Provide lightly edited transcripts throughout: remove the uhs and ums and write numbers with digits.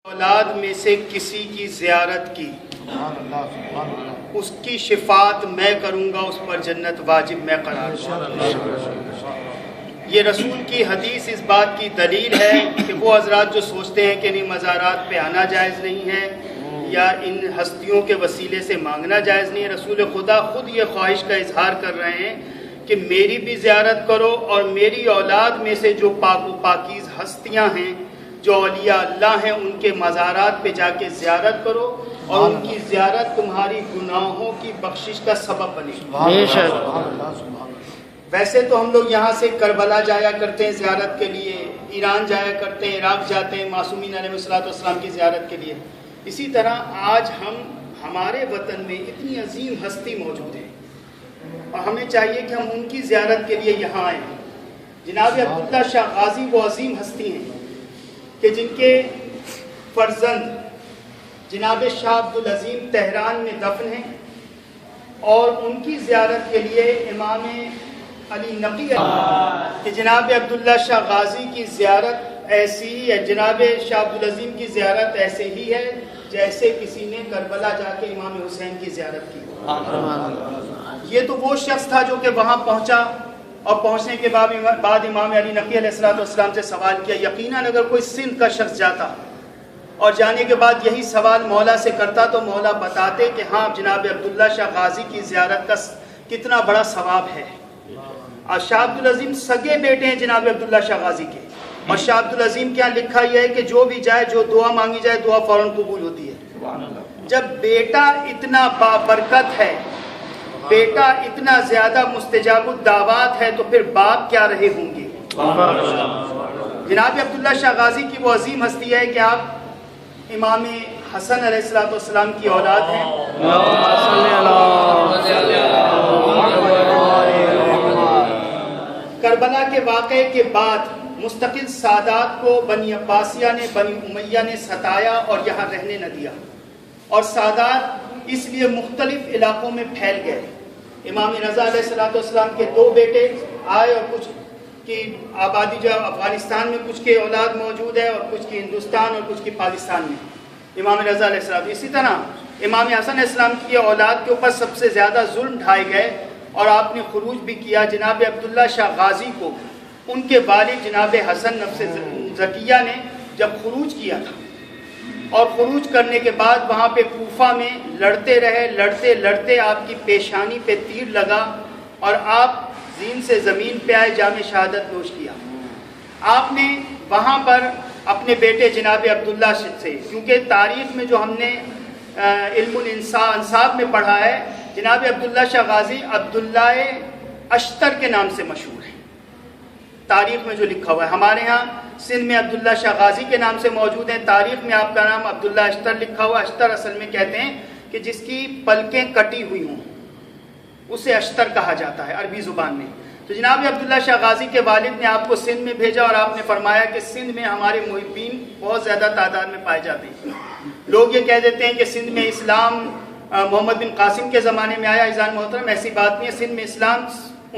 اولاد میں سے کسی کی زیارت کی اس کی شفاعت میں کروں گا، اس پر جنت واجب میں قرار دوں گا۔ یہ رسول کی حدیث اس بات کی دلیل ہے کہ وہ حضرات جو سوچتے ہیں کہ نہیں مزارات پہ آنا جائز نہیں ہے یا ان ہستیوں کے وسیلے سے مانگنا جائز نہیں ہے، رسول خدا خود یہ خواہش کا اظہار کر رہے ہیں کہ میری بھی زیارت کرو اور میری اولاد میں سے جو پاک و پاکیز ہستیاں ہیں، جو اولیاء اللہ ہیں، ان کے مزارات پہ جا کے زیارت کرو اور ان کی زیارت تمہاری گناہوں کی بخشش کا سبب بنے۔ ویسے تو ہم لوگ یہاں سے کربلا جایا کرتے ہیں زیارت کے لیے، ایران جایا کرتے ہیں، عراق جاتے ہیں معصومین علیہ السلام کی زیارت کے لیے۔ اسی طرح آج ہمارے وطن میں اتنی عظیم ہستی موجود ہے اور ہمیں چاہیے کہ ہم ان کی زیارت کے لیے یہاں آئیں۔ جناب عبداللہ شاہ غازی وہ عظیم ہستی ہیں کہ جن کے فرزند جناب شاہ عبدالعظیم تہران میں دفن ہیں، اور ان کی زیارت کے لیے امام علی نقی کہ جناب عبداللہ شاہ غازی کی زیارت ایسی ہی ہے، جناب شاہ عبدالعظیم کی زیارت ایسے ہی ہے جیسے کسی نے کربلا جا کے امام حسین کی زیارت کی۔ یہ تو وہ شخص تھا جو کہ وہاں پہنچا اور پہنچنے کے بعد امام علی نقی علیہ السلام سے سوال کیا۔ یقیناً اگر کوئی سندھ کا شخص جاتا اور جانے کے بعد یہی سوال مولا سے کرتا تو مولا بتاتے کہ ہاں جناب عبداللہ شاہ غازی کی زیارت کا کتنا بڑا ثواب ہے۔ اور شاہ عبدالعظیم سگے بیٹے ہیں جناب عبداللہ شاہ غازی کے، اور شاہ عبدالعظیم کے یہاں لکھا یہ ہے کہ جو بھی جائے، جو دعا مانگی جائے، دعا فوراً قبول ہوتی ہے۔ جب بیٹا اتنا بابرکت ہے، بیٹا اتنا زیادہ مستجاب الدعوات ہے، تو پھر باپ کیا رہے ہوں گے۔ جناب عبداللہ شاہ غازی کی وہ عظیم ہستی ہے کہ آپ امام حسن علیہ السلام کی اولاد ہیں۔ کربلا کے واقعے کے بعد مستقل سادات کو بنی عباسیہ نے، بنی امیہ نے ستایا اور یہاں رہنے نہ دیا، اور سادات اس لیے مختلف علاقوں میں پھیل گئے۔ امام رضا علیہ السلام کے دو بیٹے آئے اور کچھ کی آبادی جو افغانستان میں کچھ کے اولاد موجود ہے اور کچھ کی ہندوستان اور کچھ کی پاکستان میں، امام رضا علیہ السلام۔ اسی طرح امام حسن علیہ السلام کی اولاد کے اوپر سب سے زیادہ ظلم ڈھائے گئے اور آپ نے خروج بھی کیا۔ جناب عبداللہ شاہ غازی کو ان کے والد جناب حسن نفس زکیہ نے جب خروج کیا تھا، اور خروج کرنے کے بعد وہاں پہ کوفہ میں لڑتے رہے، لڑتے لڑتے آپ کی پیشانی پہ تیر لگا اور آپ زین سے زمین پہ آئے، جام شہادت نوش کیا۔ آپ نے وہاں پر اپنے بیٹے جناب عبداللہ سے، کیونکہ تاریخ میں جو ہم نے علم الانصاب میں پڑھا ہے، جناب عبداللہ شاہ غازی عبداللہ اشتر کے نام سے مشہور ہے۔ تاریخ میں جو لکھا ہوا ہے، ہمارے ہاں سندھ میں عبداللہ شاہ غازی کے نام سے موجود ہیں، تاریخ میں آپ کا نام عبداللہ اشتر لکھا ہوا۔ اشتر اصل میں کہتے ہیں کہ جس کی پلکیں کٹی ہوئی ہوں، اسے اشتر کہا جاتا ہے عربی زبان میں۔ تو جناب عبداللہ شاہ غازی کے والد نے آپ کو سندھ میں بھیجا اور آپ نے فرمایا کہ سندھ میں ہمارے محبین بہت زیادہ تعداد میں پائے جاتے ہیں۔ لوگ یہ کہہ دیتے ہیں کہ سندھ میں اسلام محمد بن قاسم کے زمانے میں آیا، عزیزان محترم ایسی بات نہیں ہے۔ سندھ میں اسلام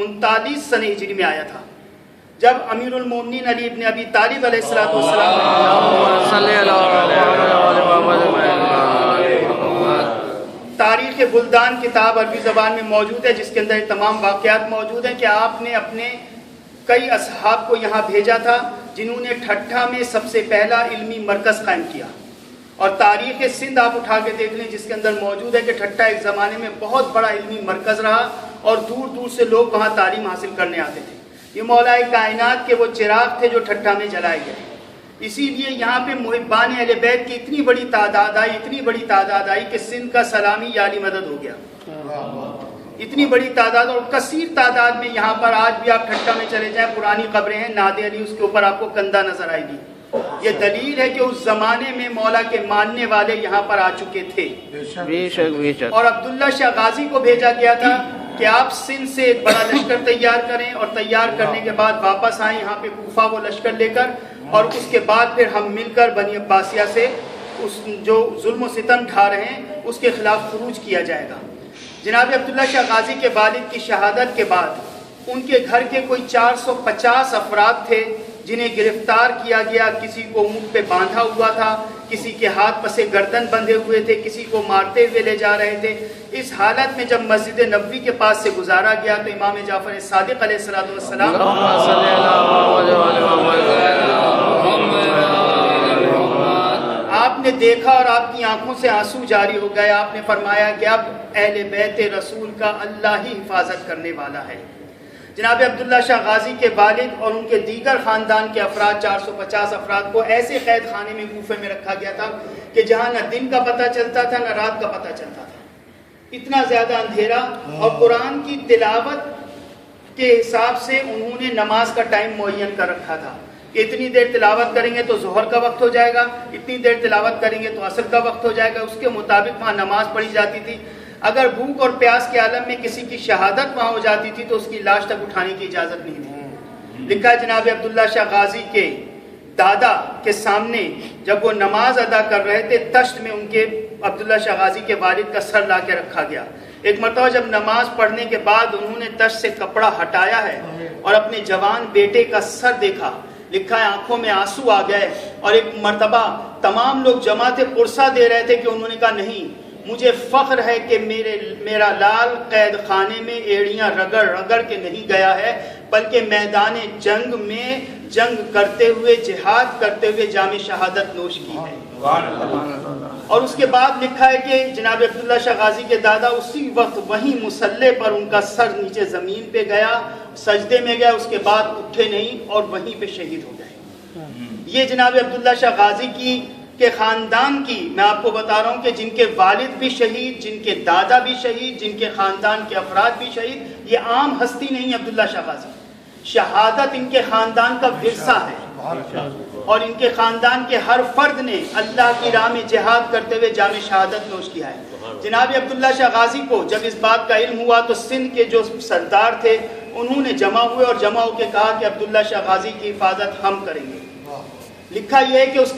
39 سنہ ہجری میں آیا تھا، جب امیر المومنین علی ابن ابی طالب علیہ السلام تاریخ بلدان کتاب عربی زبان میں موجود ہے، جس کے اندر تمام واقعات موجود ہیں کہ آپ نے اپنے کئی اصحاب کو یہاں بھیجا تھا، جنہوں نے ٹھٹھا میں سب سے پہلا علمی مرکز قائم کیا۔ اور تاریخ سندھ آپ اٹھا کے دیکھ لیں، جس کے اندر موجود ہے کہ ٹھٹھا ایک زمانے میں بہت بڑا علمی مرکز رہا اور دور دور سے لوگ وہاں تعلیم حاصل کرنے آتے تھے۔ یہ مولا کائنات کے وہ چراغ تھے جو ٹھٹھا میں جلائے گئے۔ اسی لیے یہاں پہ محبان اہل بیت کی اتنی بڑی تعداد آئی کہ سندھ کا سلامی یا علی مدد ہو گیا۔ اتنی بڑی تعداد اور کثیر تعداد میں یہاں پر آج بھی آپ ٹھٹھا میں چلے جائیں، پرانی قبریں ہیں، ناد علی اس کے اوپر آپ کو کندہ نظر آئے گی۔ یہ دلیل ہے کہ اس زمانے میں مولا کے ماننے والے یہاں پر آ چکے تھے۔ اور عبداللہ شاہ غازی کو بھیجا گیا تھا کہ آپ سندھ سے ایک بڑا لشکر تیار کریں، اور تیار کرنے کے بعد واپس آئیں یہاں پہ کوفہ وہ لشکر لے کر، اور اس کے بعد پھر ہم مل کر بنی عباسیہ سے اس جو ظلم و ستم ڈھا رہے ہیں اس کے خلاف خروج کیا جائے گا۔ جناب عبداللہ شاہ غازی کے والد کی شہادت کے بعد ان کے گھر کے کوئی 450 افراد تھے جنہیں گرفتار کیا گیا، کسی کو منہ پہ باندھا ہوا تھا، کسی کے ہاتھ پسے گردن بندھے ہوئے تھے، کسی کو مارتے ہوئے لے جا رہے تھے۔ اس حالت میں جب مسجد نبوی کے پاس سے گزارا گیا تو امام جعفر صادق علیہ السلام آپ نے دیکھا اور آپ کی آنکھوں سے آنسو جاری ہو گئے۔ آپ نے فرمایا کہ اب اہل بیت رسول کا اللہ ہی حفاظت کرنے والا ہے۔ جناب عبداللہ شاہ غازی کے والد اور ان کے دیگر خاندان کے افراد 450 افراد کو ایسے قید خانے میں کوفے میں رکھا گیا تھا کہ جہاں نہ دن کا پتہ چلتا تھا نہ رات کا پتہ چلتا تھا، اتنا زیادہ اندھیرا۔ اور قرآن کی تلاوت کے حساب سے انہوں نے نماز کا ٹائم معین کر رکھا تھا کہ اتنی دیر تلاوت کریں گے تو ظہر کا وقت ہو جائے گا، اتنی دیر تلاوت کریں گے تو عصر کا وقت ہو جائے گا، اس کے مطابق وہاں نماز پڑھی جاتی تھی۔ اگر بھوک اور پیاس کے عالم میں کسی کی شہادت وہاں ہو جاتی تھی تو اس کی لاش تک اٹھانے کی اجازت نہیں تھی۔ لکھا ہے جناب عبداللہ شاہ غازی کے دادا کے سامنے جب وہ نماز ادا کر رہے تھے، تشت میں ان کے عبداللہ شاہ غازی کے والد کا سر لا کے رکھا گیا۔ ایک مرتبہ جب نماز پڑھنے کے بعد انہوں نے تشت سے کپڑا ہٹایا ہے اور اپنے جوان بیٹے کا سر دیکھا، لکھا ہے آنکھوں میں آنسو آ گئے۔ اور ایک مرتبہ تمام لوگ جمع تھے، پرسہ دے رہے تھے کہ انہوں نے کہا نہیں، مجھے فخر ہے کہ میرا لال قید خانے میں ایڑیاں رگڑ رگڑ کے نہیں گیا ہے، بلکہ میدان جنگ میں جنگ کرتے ہوئے، جہاد کرتے ہوئے جام شہادت نوش کی ہے۔ اور اس کے بعد لکھا ہے کہ جناب عبداللہ شاہ غازی کے دادا اسی وقت وہیں مصلے پر ان کا سر نیچے زمین پہ گیا، سجدے میں گیا، اس کے بعد اٹھے نہیں اور وہیں پہ شہید ہو گئے۔ یہ جناب عبداللہ شاہ غازی کے خاندان کی میں آپ کو بتا رہا ہوں کہ جن کے والد بھی شہید، جن کے دادا بھی شہید، جن کے خاندان کے افراد بھی شہید، یہ عام ہستی نہیں عبداللہ شاہ غازی۔ شہادت ان کے خاندان کا ورثہ ہے اور ان کے خاندان کے ہر فرد نے اللہ کی راہ میں جہاد کرتے ہوئے جام شہادت نوش کیا ہے۔ جناب عبداللہ شاہ غازی کو جب اس بات کا علم ہوا تو سندھ کے جو سردار تھے انہوں نے جمع ہوئے اور جمع ہو کے کہا کہ عبداللہ شاہ غازی کی حفاظت ہم کریں گے۔ لکھا یہ ہے کہ اس